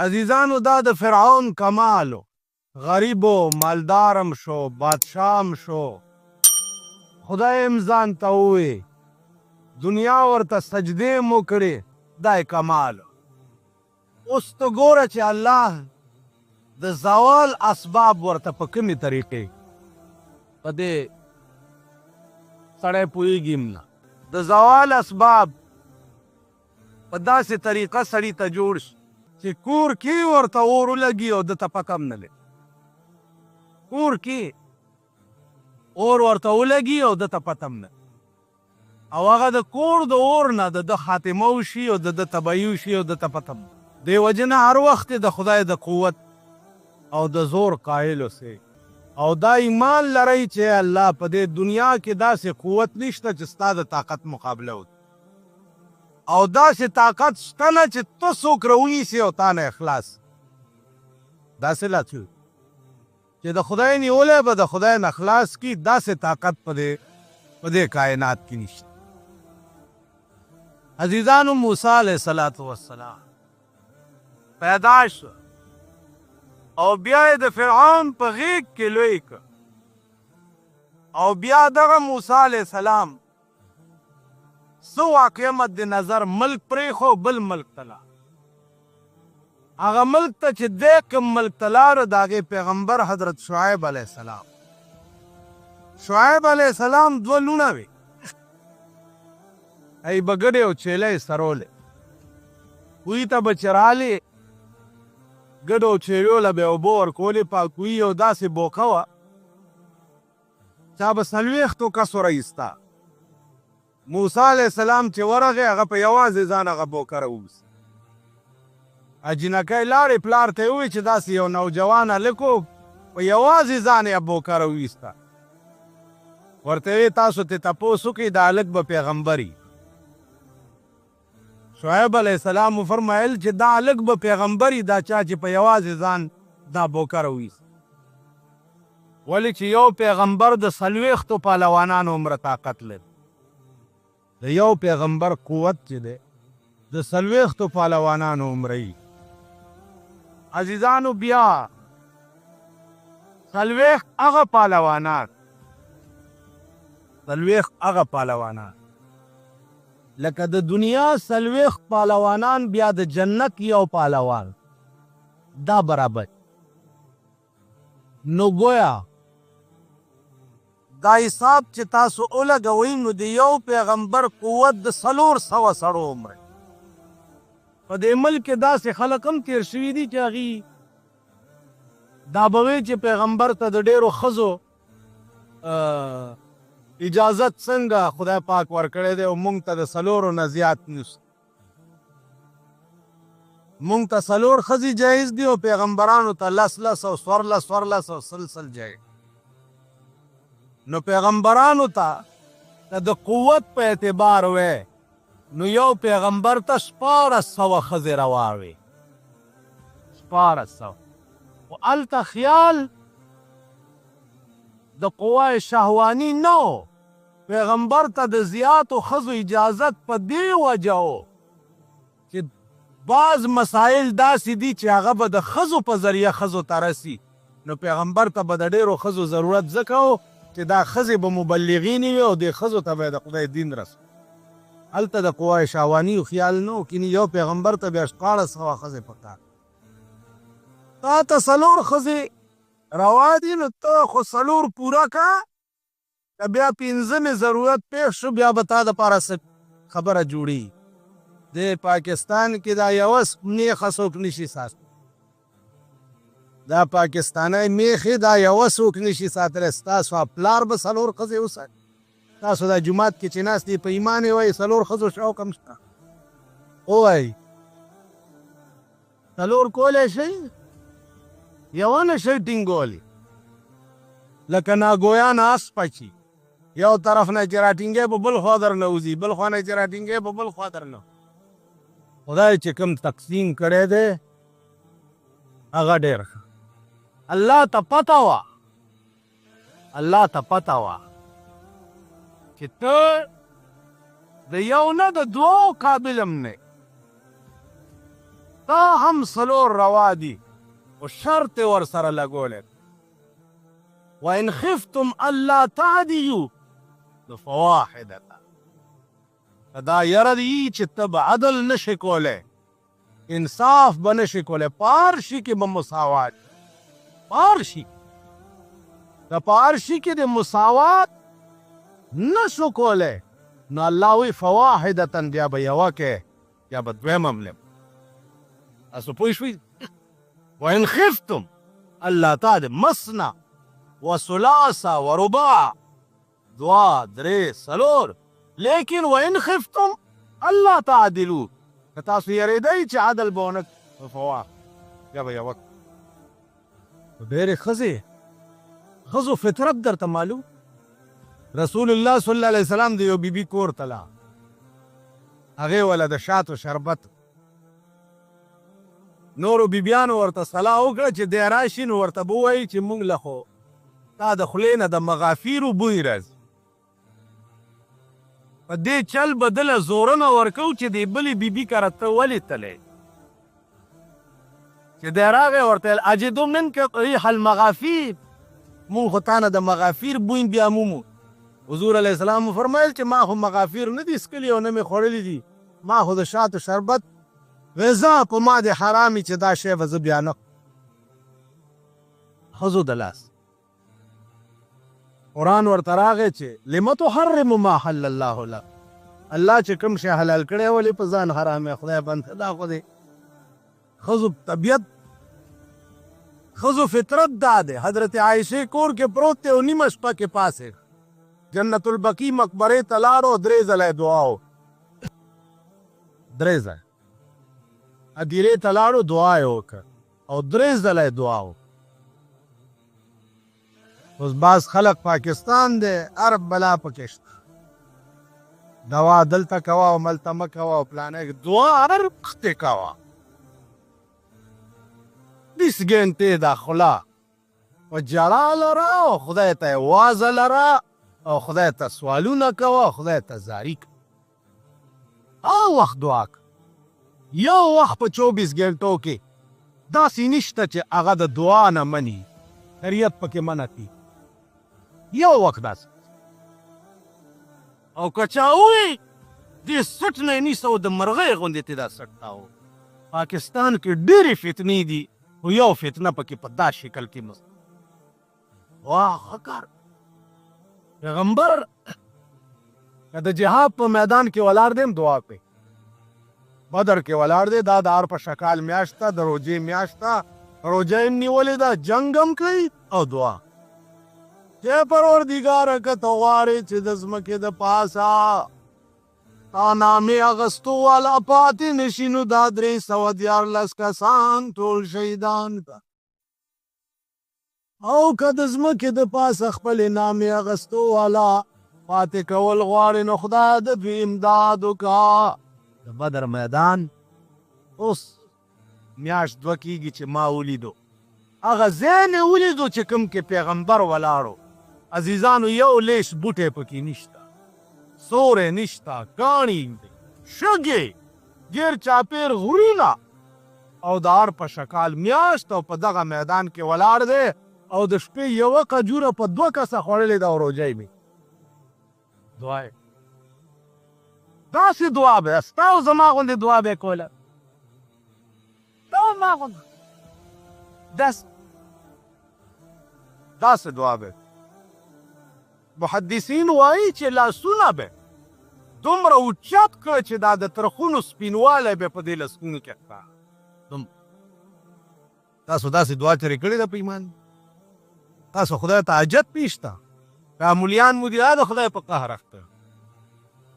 عزیزانو دا د فرعون کمالو، غریبو مالدارم شو بادشاهم شو، خدای هم ځان ته ووی دنیا ورته سجدې مو کړې، دا یې کمالو. اوس ته ګوره چې الله د زوال اسباب ورته په کومې طریقې په دې سړی پوهېږي هم نه. د زوال اسباب په داسې طریقه سړي ته جوړ شي چې کور کې ورته اور ولګي او ده ته پته هم نه لګي. کور کې اور ورته ولګي او ده ته پته هم نه، او هغه د کور د اور نه د ده خاتمه وشي او د ده تباهي وشي او ده ته پته هم نه. دې وجې نه هر وخت د خدای د قوت او د زور قایل اوسئ او دا ایمان لرئ چې الله په دې دنیا کې داسې قوت نشته چې ستا د طاقت مقابله وکړي، او داسې طاقت شته نه چې ته څوک راونیسي او تا نه اخلاص. داسې لا څه چې د خدای نیولی به د خدای نه خلاص کي، داسې طاقت په دې کائنات کې نشته. عزیزانو، موسی علیه السلام پیدا شو او بیا یې د فرعون په غیږ کې لوی کړ، او بیا دغه موسی علیه السلام څه واقع مد نظر ملک پرېښو، بل ملک ته لاړ. هغه ملک ته چې دی کوم ملک ته لاړ، د هغې پیغمبر حضرت شعیب علیه السلام. شعیب علیه السلام دوه لوڼه وې، ای به ګډې او چیله یې سرولې، کوهي ته به چې رالې ګډو او چیلیو له به یې اوبه ورکولې، پاکوي او داسې بوکه وه چا به 40 کسو رایسته. موسی علیه السلام چې ورغی، هغه په یوازې ځان هغه بوکه راوویسته. جینکۍ لاړې پلار ته یې وویل چې داسې یو نوجوان هلک و، په یوازې ځان یې بوکه راوویسته. ورته یې تاسو ته تپوس وکړئ دا هلک به پیغمبر وي. شعیب علیه السلام وفرمایل چې دا هلک به پیغمبر وي، دا چا چې په یوازې ځان دا بوکه راوویسته. ولې چې یو پیغمبر د 40 پهلوانانو عمره طاقت لري. د یو پیغمبر قوت چې دی د 40 پهلوانانو عمره وي. عزیزانو، بیا 40 هغه پهلوانان لکه د دنیا 40 پهلوانان بیا د جنت یو پهلوان، دا برابر. نو گویا دا حساب چې تاسو ولګوئ، نو د یو پیغمبر قوت د 400 سړو عمر. په دې ملک کې داسې خلک هم تیر شوي دي چې هغې دا به وایي چې پیغمبر ته د ډېرو ښځو اجازت څنګه خدای پاک ورکړی دی، او موږ ته د 4 نه زیات نشته. موږ ته 4 ښځې جایز دي او پیغمبرانو ته 10 او 14 او سلسل جایز. نو پیغمبرانو ته د قوت په اعتبار وی، نو یو پیغمبر ته 1400 ښځې روا وي. 1400 خو هلته خیال د قوای شهواني نه و. پیغمبر ته د زیاتو ښځو اجازت په دې وجه و چې بعض مسایل داسې دي چې هغه به د ښځو په ذریعه ښځو ته رسي. نو پیغمبر ته به د ډېرو ښځو ضرورت ځکه و چې دا ښځې به مبلغینې وي او دې ښځو ته به د خدای دین رسو. هلته د قوای شهواني خیال نه و، کینې یو پیغمبر ته بیا 1400 ښځې پکار. تا ته 4 ښځې روا دي، نو ته خو 4 پوره که، که بیا 5مې ضرورت پیښ شو، بیا به تا دپاره خبره جوړي. د پاکستان کې دا یوه میخه څوک نشي ساتلی، دا پاکستانی میخې دا یوه څوک نشي ساتلی. ستاسو پلار به 4 ښځې وساتي. تاسو دا جومات کې چې ناست دي په ایمان یې وایي 4 ښځو شوق هم شته. ووایي 4 کولی شئ، یوه نه شئ ټینګولی. لکه ناګویان اسپه چې یو طرف نه چې راټینګی په بل خوا درنه وځي، بل خوا نه چې راټینګی په بل خوا درنه. خدای چې کوم تقسیم کړی دی هغه ډېر ښه. الله ته پته وه چې ته د یو نه د 2 قابل هم نه. دا هم څلور روا دي خو شرط یې ورسره لګولی وان خفتم الا تعدلوا نو فواحدة که دا یره دی چې ته به عدل نشې کولی انصاف به نشې کولی په هر شي کې به مساوات په هر شي که په هر شي کې د مساوات نشو کولی نو الله وی فواحدة بیا به یوه کې یا به دویمه ملم تاسو پوه شوئ وان خفتم الا تعدلوا مثنى وثلاث ورباع دوا درې څلور لیکن وان خفتم الا تعدلوا که تاسو یریدئ چې عدل به ونه فواحد یا به یوه ډېرې ښځو فطرت درته معلوم رسول الله صلی الله علیه وسلم د یو بیبي کور ته لاړ هغې وله د شاتو شربت نورو بیبیانو ورته صلاح وکړه چې دی راشي نو ورته به ووایي چې موږ له خو تا د خولې نه د مغافیرو بوی راځي په دې چل به دله زورنه ورکو چې د بلې بیبي کره ته ولې تلی چې دی راغی ورته ویل اجدو منک ریح المغافیر مونږ خو تا نه د مغافیر بوی بیا مومو حضور علیه السلام فرمایل چې ما خو مغافیر نه دي څکلي او نه مې خوړلي دي ما خو د شاتو شربت غذا په ما د حرامي چې دا شی به زه بیا نه ښځو د لاس قرآن ورته راغی چې لم تحرم ما حل الله لك الله چې کوم شی حلال کړی ولې په ځان حرام خدای بند دا خو دی ښځو طبیعت ښځو فطرت دا دی حضرت عایشې کور کې پروت دی او نیمه شپه کې پاسې جنت البقی مقبرې ته لاړو درې ځله یې دعا درې ځله هدیرې ته لاړو دعا یې وکړه او درې ځله یې دعا وکړه اوس بعض خلق پاکستان دی هر بلا پکې شته دوا دلته کوه او ملته مه کوه او پلانه دعا هر وخت یې کوه 20 ګنټې دا خوله په ژړا لره او خدای ته یې وازه لره او خدای ته سوالونه کوه خدای ته زاري کوه هغه وخت دعا کوه یو وخت په 24 ګنټو کې داسې نشته چې هغه د دعا نه مني شریعت پکې منع کړي یو وخت داسې او که چا ووایي دې سټ نه یې نیسه او د مرغۍ غوندې ته دا سټ تاو پاکستان کې ډېرې فتنې دي خو یو فتنه پکې په دا شکل کې مست واه ښه کار پیغمبر که د جهاد په میدان کې ولاړ دی دعا کوي بدر کې ولاړ دی دا د هر په شکال میاشت ده د روجې میاشت ده روجه یې نیولې ده جنګ هم کوي او دعا چې پروردګاره که ته غواړې چې د ځمکې د پاسه تا نامې اخیستو والا پاتې نشي نو دا 314 کسان ټول شهیدان که او که د ځمکې د پاسه خپلې نامې اخیستو والا پاتې کول غواړې نو خدای د دوی امداد وکړه د بدر میدان اوس میاشت دوه کېږي چې ما ولیدو هغه ځای مې ولیدو چې کوم کې پیغمبر ولاړو عزیزانو یو لیش بوټی پکې نشته سوری نشته کاڼي شګې ګیر چاپېر غرونه او د هر په شکال میاشت او په دغه میدان کې ولاړ دی او د شپې یوه کجوره په 2 کسه خوړلې ده او روژه یې دعا یې داسې دعا به ستا او زما غوندې دعا به یې کوله تا او ما غوندې داسې دعا به محدثین وایي چې لاسونه به دومره اوچت کړه چې دا د ترخونو سپینوالی به په دې لاسونو کې ښکاره تاسو داسې دعا چرې کړې ده په ایمان تاسو خدای ته حاجت پیش ته که مولیان مو دي دا د خدای په قهر اخته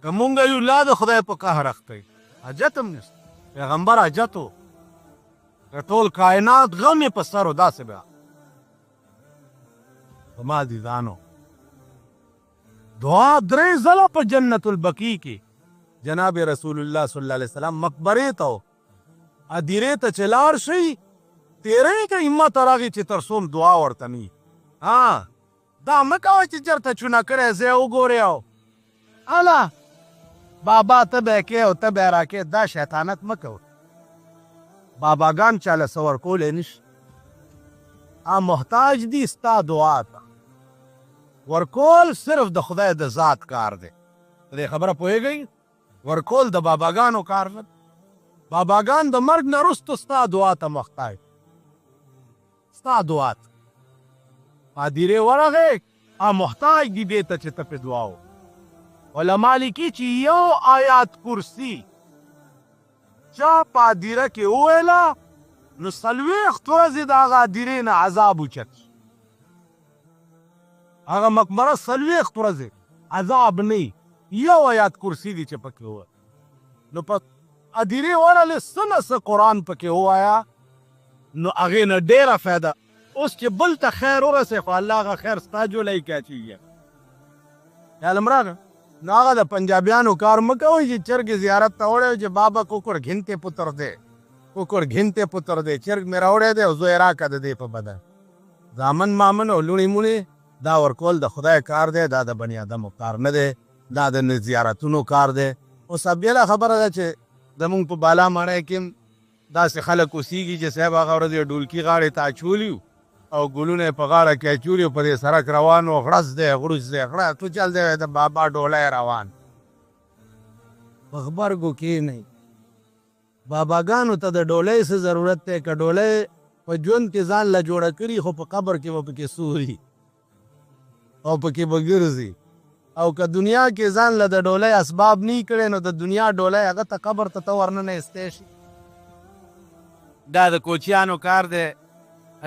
که مونږ یو لا د خدای په قهر اخته حاجت هم نشته پیغمبر حاجت و که ټول کائنات غم یې په سر و داسې به په ما عزیزانو دعا 3 ځله په جنت البقی کې جناب رسول الله صلی الله علیه وسلم مقبرې ته هدیرې ته چې لاړ شئ تیرې که همت راغی چې تر څوم دعا ورته نه دا مه کوه چې چېرته چونه کړی ځای وګورې او اله بابا ته به یې کې او ته به یې راکې دا شیطانت مه کوه باباګان چاله څه ورکولی نشي. محتاج دي ستا دعا ته. ورکول صرف د خدای د ذات کار دی. په دې خبره پوهېږئ؟ ورکول د باباګانو کار نه. باباګان د مرګ نه وروسته ستا دعا ته محتاج. ستا دعا ته پادیرې ورغی محتاج دي دې ته چې ته پې دعا وکړو. علما لیکي چې یو آیات کرسي چا پادیره کې وویله نو 40 ورځې د هغه هدیرې نه عذاب اوچت شي. هغه مقبره 40 ورځې عذاب نه یو آیات کرسي دي چې پکې وویل. نو په هدیرې ورغلې څه نه څه قرآن پکې ووایه نو هغې نه ډېره فایده. اوس چې بل ته خیر ورسې خو الله هغه خیر ستا جولی کې اچوي. خیال م راغی؟ نو هغه د پنجابیانو کار مه کوئ چې چرګ زیارت ته وړی چې بابا کوکړ گھنتے پتر دی کوکړ گھنتے پتر دی چرګ مې راوړی دی او زوی راکړه د دې په بدن. زامن مامن او لوڼې مونې دا ورکول د خدای کار دی، دا د بني ادمو کار نه دی، دا د زیارتونو کار دی. اوس بېله خبره ده چې زمونږ په بالا ماڼۍ کې داسې خلک اوسېږي چې صاحب هغه ورځ ډولکي غاړې ته اچولي او ګلونه یې په غاړه کې اچولي او په دې سړک روان و، غړس دی غړوس دی غړه تو چل دی د بابا ډولی روان. په غبرګو کښېنئ. باباګانو ته د ډولۍ څه ضرورت دی؟ که ډولۍ په ژوند کې ځان له جوړه کړي خو په قبر کې به پکې سوري او پکې به ګرځي. او که دنیا کې ځان له د ډولۍ اسباب نه کړی نو د دنیا ډولۍ هغه ته قبر ته ورننه ایستی شي. دا د کوچیانو کار دی.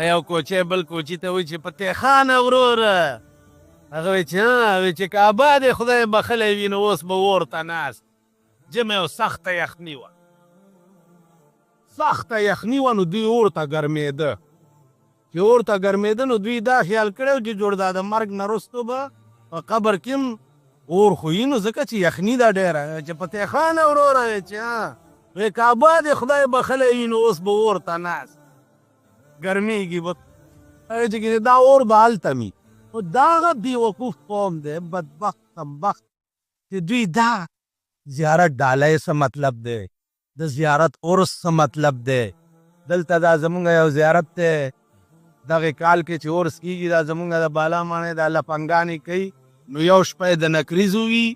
یو کوچی بل کوچي ته وایي چې فتح خانه وروره. هغه وایي چې که اباد یې خدای بخلی وي نو اوس به اور ته ناست. ژمی او سخته یخني وه، سخته یخني وه نو دوی اور ته ګرمېده. چې اور ته ګرمېده نو دوی دا خیال کړی چې جوړ دا د مرګ نه وروستو به په قبر کې هم اور خو وي نو ځکه چې یخني ده ډېره. چې فتح خانه وروره وایي چې وایي که اباد یې خدای بخلی وي نو اوس به اور ته ناست ګرمېږي به. چې دا اور به هلته وي. خو دا هغه بېوقوف قوم دی، بدبخت کمبخت، چې دوی دا زیارت ډالۍ څه مطلب دی، د زیارت عرس څه مطلب دی. دلته دا زمونږ یو زیارت دی دغې کال کې چې عرس کېږي، دا زمونږ د بالا ماڼۍ دا لپنګانې کوي نو یو شپه یې د نکریزو وي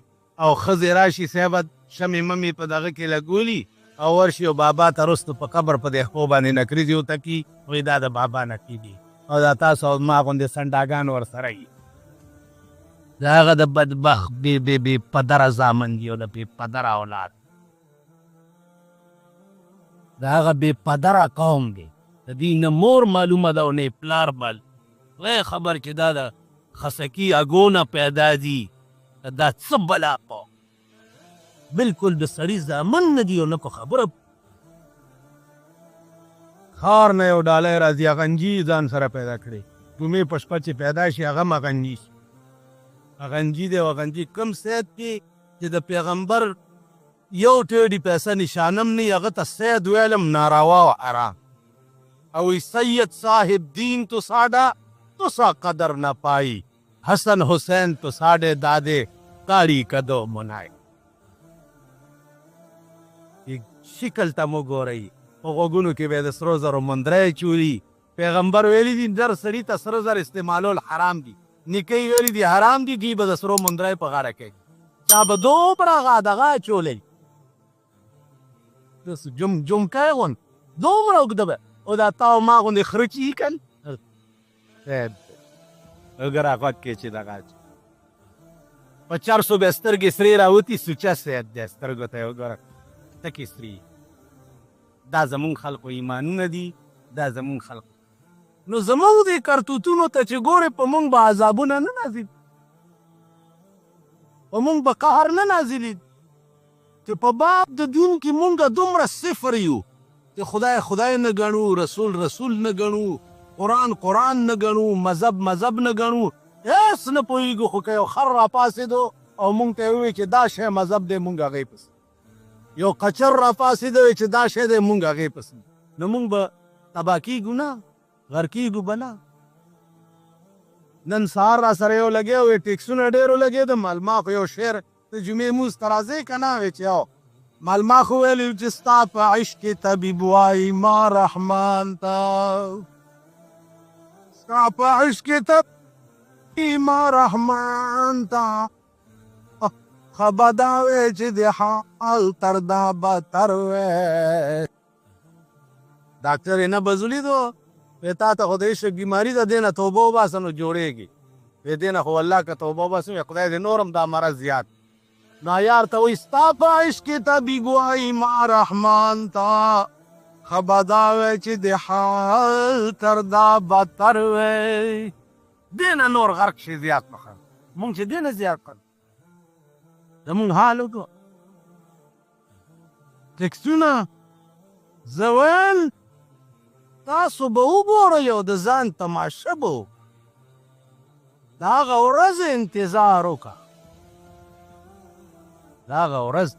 او ښځې راشي صاحبه شمې ممې په دغه کې لګولي او ورشي او بابا ته رستو په قبر په دې خپو باندې نکریزې ورته کي وایي دا د بابا نکي دي او دا تاسو او ما غوندې سنډاګان ورسره وي. د هغه د بدبخت بې پدره زامن دي او د بې پدره اولاد. د هغه بې پدره قوم دی. د دوی نه مور معلومه ده او نه پلار بل. غیر خبر چې دا د خسکي اګونه پیدا دي دا څه بلا په بلکل د سړي زامن نه دي او نه په خبره. ښار نه یو ډالۍ راځي اغنجي ځان سره پیدا کړي. جمعې په شپه چې پیدا شي هغه هم اغنجي شي. اغنجي دی او اغنجي کم سید کې چې د پیغمبر یو ټیډي پیسه نشانم نه هغه ته سید ویلم ناروا و حرام. او سید صاحب دین تو ساڈا تو سا قدر نہ پائی، حسن حسین تو ساڈے دادے کاڑی کدو منائے. شکل ته مو ګورئ. په غوږونو کې به یې د سرو زرو مندرۍ چولي. پیغمبر ویلي دي در سړي ته سره زر استعمالول حرام دي. نیکۍ ویلي دي حرام دي. دوی به د سرو مندرۍ په غاړه کوي. دا به دومره دغه اچولی جمکۍ غوند دومره اوږده به او دا تا او ما غوندې خره چې یي کن وګوره غوږ کې چې دغه په چرسو به یې سترګې سرې راوتي سوچه سید دی سترګو ته یې وګوره ټکې سرې. دا زمونږ خلقو ایمانونه دي. دا زمونږ خلق نو زمونږ دې کرتوتونو ته چې ګورې په مونږ به عذابونه نه نازل، په مونږ به قهر نه نازلي چې په باب د دین کې مونږ دومره صفر یو چې خدای خدای نه ګڼو، رسول رسول نه ګڼو، قرآن قرآن نه ګڼو، مذهب مذهب نه ګڼو. هېڅ نه پوهېږو. خو که یو خر راپاڅېدو او مونږ ته یې ووایي چې دا شی مذهب دی مونږ هغې پسې، یو قچر راپاڅېدی چې دا شی دی مونږ هغې پسې، نو مونږ به تباه کېږو نه، غر کېږو به نه. نن سهار را سره یو لګیا وی ټیکسونه ډېر ولګېدم. ما خو یو شعر د جمعې مونځ ته راځئ که نه وی چې مال ما خو ویلی چې ستا په عشق کې طبیب وایي ما رحمان ته ستا په عشق کې طبیب ما رحمان ته خبر دا وی چې د حال تر دا بدتر وی ډاکټر یې نه بزولي دو وی تا ته خو د عشق بیماري ده دې نه توبه وباسه نو جوړېږي وی دې نه خو الله که توبه وباسه وی خدای دې نور هم دا مرض زیات نا یار ته وایي ستا په عشق کې طبیب وایي ما رحمان ته خبر دا وی چې د حال تر دا بدتر وی دې نه نور غرق شي زیات مخه مونږ چې دې نه زیات کړ زمونږ حال وکړو ټکسونه زه ویل تاسو به وګورئ او د ځان تماشه به د هغه ورځ انتظار وکړه د هغه ورځ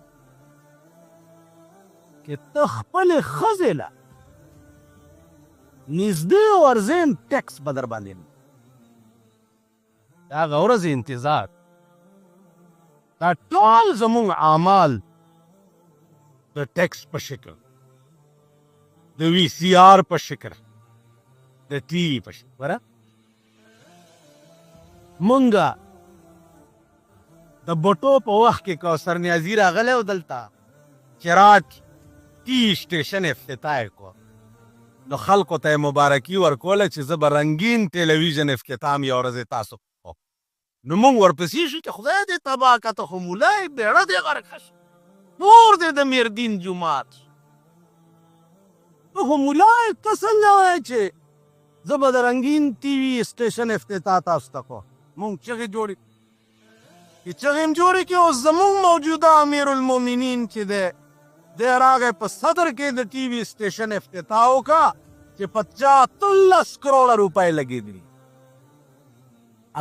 چې ته خپلې ښځې له نږدې ورځې ټکس به در باندې د هغه ورځ انتظار دا ټول زموږ اعمال د ټکس په شکل د وی سی آر په شکل د ټي وي په شکل وره مونږه د بټو په وخت کې کوثر نیازي راغلی و دلته چې رات ټي سټیشن افتتاح کړو نو خلکو ته یې مبارکي ورکوله چې زه به رنګین ټلویزیون افتتام یوه ورځ تاسو نو مونږ ورپسې شو چې خدای دې تباه که ته خو مولای بیړه دې غرقه شو نور دې د میردین جومات ته خو مولای ته څنګه وایې چې زه به د رنګین ټي وي سټیشن افتتاح تاسو ته کوم مونږ چغې جوړې چې چغې هم جوړې کړې اوس زمونږ موجوده امیر المؤمنین چې دی دی راغی په صدر کې د ټي وي سټیشن افتتاح وکړه چې په چا 18 کروڑه روپۍ لګېدلي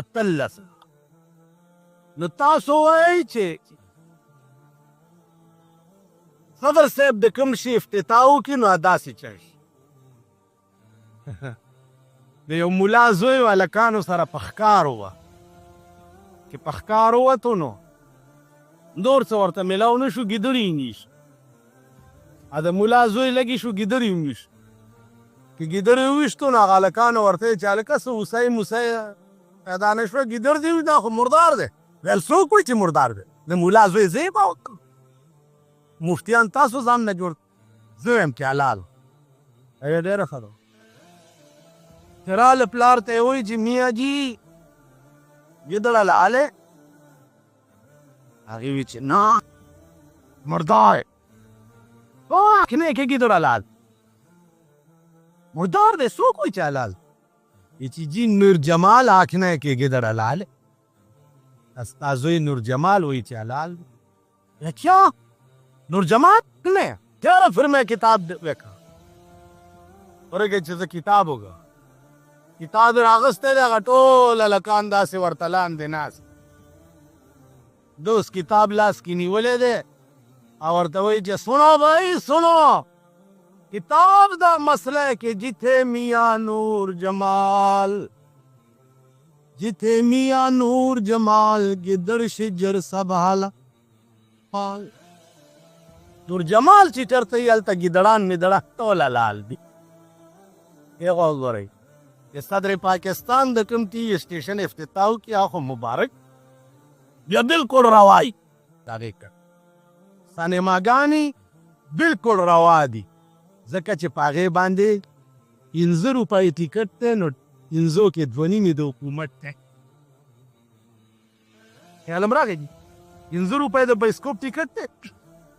18 نو تاسو وایئ چې صدر صاحب د کوم شي افتتاح وکړي نو داسې چل شي د یو ملا زوی و هلکانو سره په ښکار وه چې په ښکار ووتو نو نور څه ورته میلاو نه شو ګیدړي یې نیسو د ملا زوی لګي شو ګیدړي یې ونیسو که ګیدړي وویشتو نو هغه هلکانو ورته ویل چې هلکه څه اوسئ موسئ پیدا نه شوه ګیدړ دې وي دا خو مردار دی ویل څوک وایي چې مردار دی د ملا زوی زه یې به وکړم مفتیان تاسو ځان نه جوړ زه یم چې حلال یې ډېره ښه ده چې راله پلار ته یې وایي چې میاں جي ګیدړ حلال دی هغې وایي چې نه مردار آنکھنے کې ګیدړ حلال مردار دی څوک وایي چې حلال وایي چې جي نور جمال آنکھنے کې ګیدړ حلال دی ستا زوی نور جمال وایي چې حلال دی کیا نور جمال نه چېرې پھر میں کتاب وکړه ورګې چې زه کتاب وکړه کتاب یې راغستی دی هغه ټول هلکان داسې ورته لاندې ناست ده اوس کتاب لاس کې نیولی دی او ورته وایي چې سنو بھائی سنو کتاب دا مسئلہ ہے کہ جتھے میاں نور جمال جتھے میاں نور جمال گدڑ شجر سب حالا نور جمال چې چېرته وي هلته ګیدړان میدړه ټول حلال دي هغه وګورئ چې صدر پاکستان د کوم ټي وي سټیشن افتتاح وکړي هغه خو مبارک بیا بلکل روا دي د هغې کړ سینماګانې بلکل روا دي ځکه چې په هغې باندې 15 روپۍ ټیکټ دی نو 15 کې 2.5 د حکومت دی خیال هم راغی دي 15 روپۍ د بایسکوپ ټیکټ دی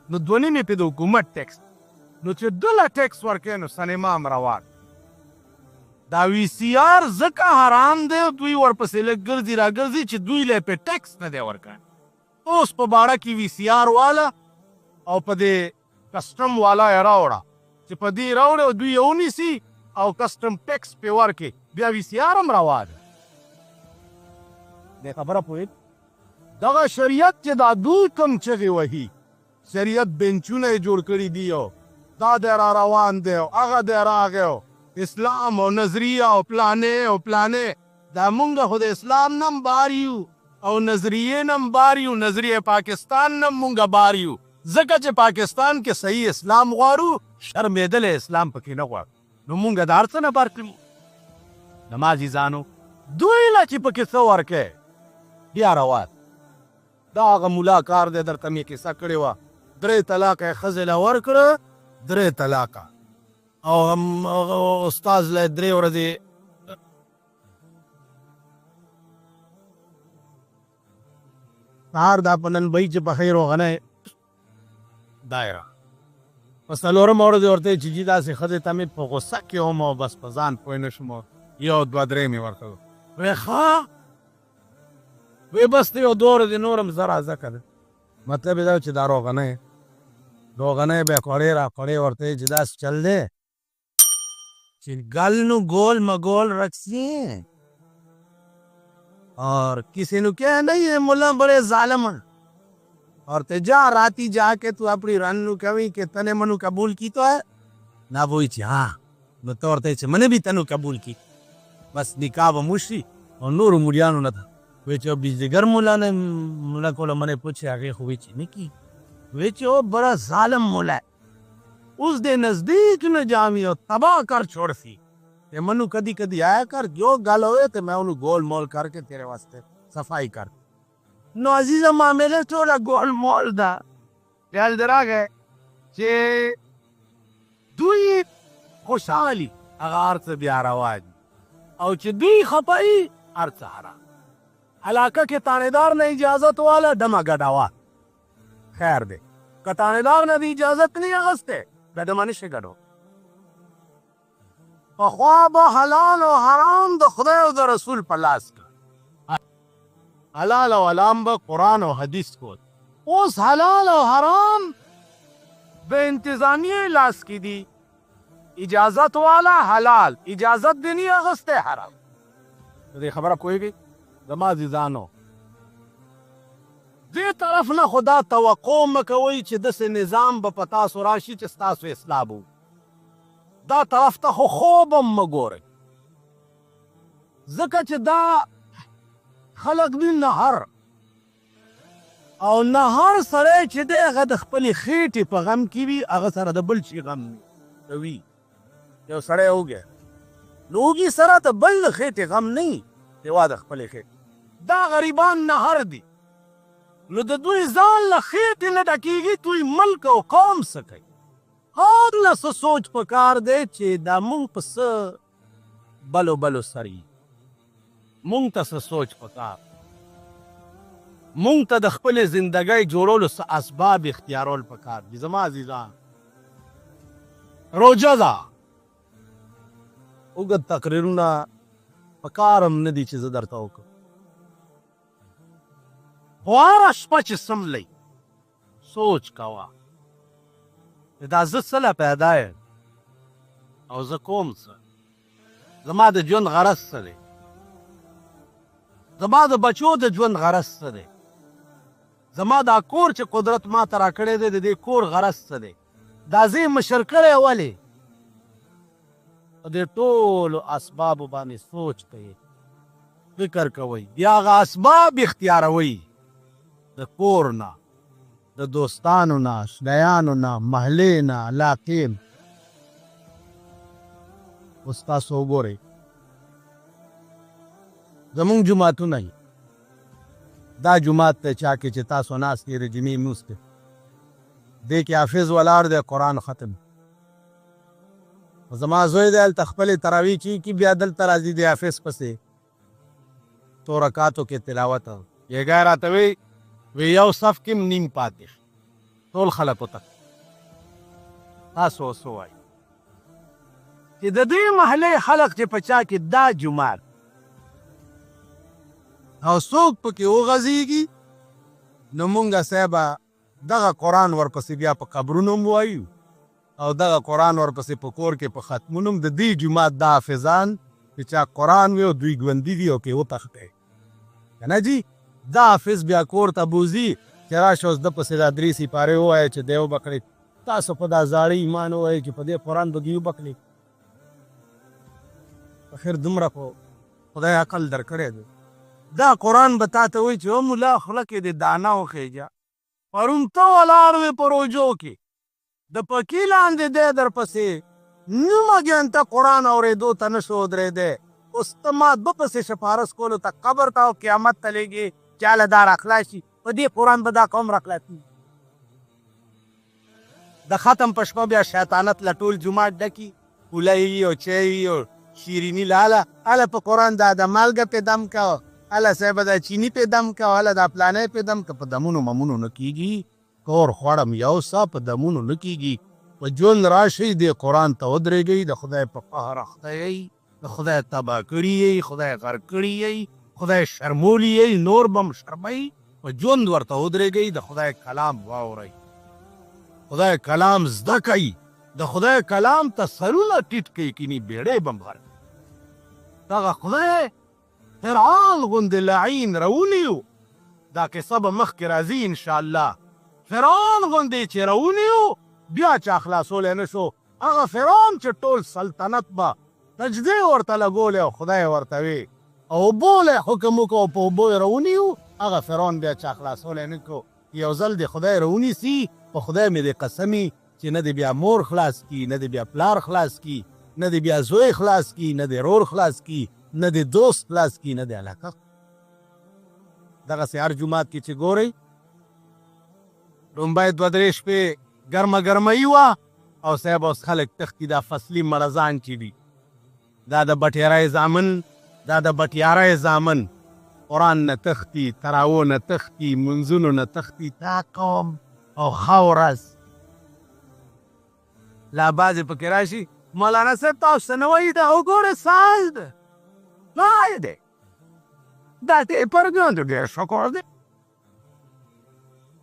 نو 2.5 پې د حکومت ټیکس نو چې دوله ټیکس ورکوي نو سینما هم روان دا وی سی آر ځکه حرام دی دوی ورپسې لږ ګرځي راګرځي چې دوی له پې ټیکس نه دی ورکوي اوس په باړه کې وی سی آر والا او په دې کسټم والا یې راوړه چې په دې راوړې او دوی یې ونیسي او کسټم ټیکس پې ورکړي بیا وی سی آر هم روا ده دې خبره پوهېږي دغه شریعت چې دا دوی کوم چغې وهي شریعت بنچونه یې جوړ کړي دي او دا دی را روان دی او هغه دی راغی او اسلام او نظریه او پلانې دا مونږ خو د اسلام نم بار یو او نظریې نم بار یو نظریه پاکستان نم مونږ بار یو ځکه چې پاکستان کې صحیح اسلام غواړو شرمېدلی اسلام پکې نه غواړو نو مونږ د هر څه نه بار کړي زما عزیزانو دوی له چې پکې څه ورکوې بیا روان دا هغه ملا کار دی درته مې کیسه کړې وه 3 طلاقه یې ښځې له ورکړه 3 طلاقه او استاذ له 3 ورځې سهار دا په نن بهي چې په خیر وغنی دایره په 4مه ورځ ورته چې جي داسې ښځې ته مې په غصه کې وم او بس په ځان پوه نه شوم 1 2 3 مې ورته وی ښه وی بس ته 1 2 ورځې نور هم زه راځه که ده مطلب یې دا چې دا روغنی بیا کوړې را کوړې ورته چې داسې چل دی چې گل نو گول مگول رقصی اور کسی نو کیا نہیں ملا بڑے ظالم اور تے جا راتی جا کے تو اپنی رن نو کوي کہ تنے منو قبول کی تو ہے نہ وہی چی ہاں نو طور تے چ منے بھی تنو قبول کی بس نکاح و مشری اور نور مریانو نہ تھا وچ بجلیگر مولا نے مولا کو منے پوچھے آگے ہوئی چی نہیں کی وچ بڑا ظالم مولا ہے اس دے نزدیک نہ جامی اور تباہ کر چھوڑ سی تے منو کدی کدی آیا کر جو گل ہوئے تے میں انہوں گول مول کر کے تیرے واسطے صفائی کر نو عزیزہ معاملے تھوڑا گول مول دا خیال درا گئے چے دوی خوشحالی اغار سے بیا رواج او چے دوی خپائی ارچ حرام علاقہ کے تانیدار نے اجازت والا دما گڑاوا خیر دے کہ تانیدار نے دی اجازت نہیں اغستے دما نشے گڑو خواب حلال و حرام د خدای او د رسول په لاس کا حلال او حرام به قرآن او حدیث کو اوس حلال او حرام به انتظامیه لاس کی دی اجازت والا حلال اجازت دی نہیں اغسطے حرام دې خبره کوئی گئی زما عزیزانو دې طرف نه خدا توقع مکوئ چې داسې نظام به په تاسو راشي چې ستاسو اصلاح به دا طرف ته خو خوب هم مګورئ ځکه چې دا خلق دی نهر او نهر سړی چې دی هغه د خپلې خېټې په غم کې وي هغه سره د بل شي غم وي یو سړی وږی نو وږي سره د بل د خېټې غم نه وي سوا د خپلې خېټې دا غریبان نهر دي نو د دوی ځان له خېټې نه ډکېږي دوی ملک او قوم څه کوي هر له څه سوچ پکار دی چې دا مونږ په څه بلو بلو سر یي مونږ ته څه سوچ پکار مونږ ته د خپلې زندګۍ جوړولو څه اسباب اختیارول پکار دي زما عزیزان روژه ده اوږد تقریرونه پکار هم نه دي چې زه درته وکړم خو هره شپه چې څملی سوچ کوه دا زه څه له پیدا یم او زه کوم څه زما د ژوند غرض څه دی زما د بچو د ژوند غرض څه دی زما دا کور چې قدرت ما ته راکړی دی د دې کور غرض څه دی دا زه یې مشر کړی ولې په دې ټولو اسبابو باندې سوچ کوئ فکر کوئ بیا هغه اسباب اختیاروئ د کور نه د دوستانو نه اشنایانو نه محلې نه علاقې اوس تاسو وګورئ زمونږ جوماتونه دي دا جومات ته چا کې چې تاسو ناست یې د جمعې لمونځ کوي دې کې حافظ ولاړ دی قرآن ختم زما زوی دی هلته خپلې تراویح کېږي بیا دلته راځي د حافظ پسې څو رکاتو کې تلاوت یګا راته وی یو صف کې نیم پاتې ټول خلک ته تاسو څه وایي چې د دې محلې خلک چې په چا کې دا جومات او څوک پکې وغځېږي نو مونږه صاحبه دغه قرآن ورپسې بیا په قبرونو هم وایو او دغه قرآن ورپسې په کور کې په ختمونو هم د دې جومات دا حافظان چې چا قرآن وي او دوی ژوندي دي او کې وتښتی که نه جي دا حافظ بیا کور ته بوځي چې راشه اوس ده پسې دا 3 سپارې ووایه چې دی وبکړئ تاسو په دا زاړه ایمان ووایئ چې په دې قرآن به دوی وبکړئ په خیر دومره خو خدای عقل درکړی دی دا قرآن به تا ته وایي چې او ملا خوله کې د دانه وخیږه پرون ته ولاړ وې په روجو کې د پکې لاندې دی درپسې نیمه ګنټه قرآن اورېدو ته نه شو ودرېدی اوس ته ما دوه پسې سفارش کولو ته قبر ته او قیامت ته لېږې چاله دا راخلاصي په دې قرآن به دا قوم راخلاصي د ختم په شپه بیا شیطانت له ټول جومات ډکي پوله وي او چای وي او شیریني لاله هله په قرآن دا د مالګه پې دم کوه هله صاحبه دا چیني پې دم کوه هله دا پلانی پې دم که په دمونو ممونو نه کېږي کور خوړم یو سا په دمونو نه کېږي په ژوند راشئ دې قرآن ته ودرېږئ د خدای په قهر اخته یئ د خدای تباه کړي یئ خدای غر کړي یئ خدای شرمولی یئ نور به م شرمئ په ژوند ورته ودرېږئ د خدای کلام واورئ خدای کلام زده کوي د خدای کلام ته سرونه ټیټ کوي کینی بیړۍ به م غر دغه خدای فرعون غوندې لعین راونیو دا کیسه به مخکې راځي انشاءالله فرعون غوندې چې راونیو بیا چا خلاصولی نه شو هغه فرعون چې ټول سلطنت به سجدې ورته لګولې او خدای ورته وی او اوبو له حکم وکړو په اوبو یې راونیو هغه فرعون بیا چا خلاصولی نه کړو یو ځل د خدای راونیسي په خدای مې د قسمي چې نه د بیا مور خلاص کی نه د بیا پلار خلاص کی نه د بیا زوی خلاص کی نه د رور خلاص کی نه د دوست خلاص کی نه د علاقه دغسې هر جومات کې چې ګورئ لومبی دوه درې شپې ګرمه ګرمۍ وه او صاحب اوس خلک تښتي دا فصلي مرضان چې دي دا د بټیارۍ زامن دا د بټیارۍ زامن قرآن نه تښتي تراو نه تښتي منځونو نه تښتي دا قوم او ښه ورځ لا بعضې پکې راشي مولانا صاحب تاسو څه نه وایي دا وګوره ساز ده لای دی دا ټیپر ګران دی ډېر ښه کار دی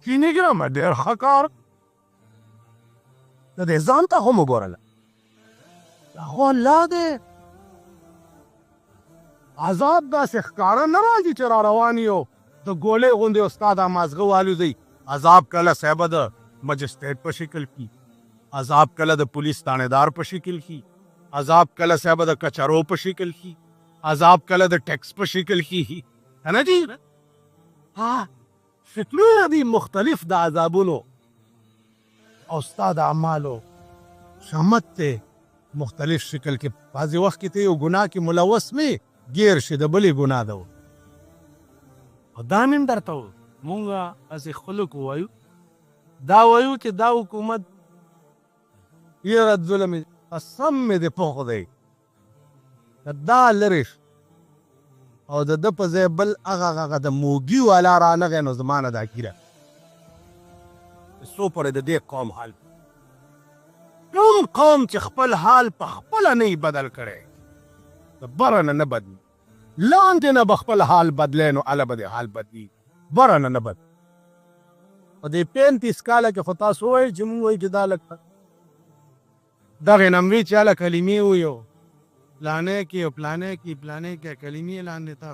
چیني ګرامه ډېر ښه کار د دې ځان ته هم وګورله دا خو الله دی عذاب داسې ښکاره نه راځي چې را روان یو د ګولۍ غوندې استاد مازغه والوځئ عذاب کله صاحبه د مجسټریټ په شکل کې عذاب کله د پولیس تانیدار په شکل کې عذاب کله صاحبه د کچرو په شکل کې عذاب کله د ټیکس په شکل کې ہے نه جی ها شکلونه دي مختلف د عذابونو او ستا د اعمالو شامت ته مختلف شکل کې بعضې وخت کې ته یو ګناه کې ملوث مې ګیر شي د بلې ګناه ده او دا مې هم درته مونږ هسې خلک ووایو دا وایو چې دا حکومت یره ظلم قسم مې د پوخ دی دا لرې او د ده په ځای بل هغه د موږي والا رانغی نو زما نه دا کیره څو پورې د دې قوم حال کوم قوم چې خپل حال په خپله نه یې بدل کړی د بره نه نه بدلي لاندې نه به خپل حال بدلی نو هله به د حال بدلي بره نه نه بد په دې 35 کاله کې خو تاسو ووایئ چې مونږ وایي چې دا لږ دغې نه مې چې هله کلمې ویو پلانې کې او پلانې کې کلمې لاندې تا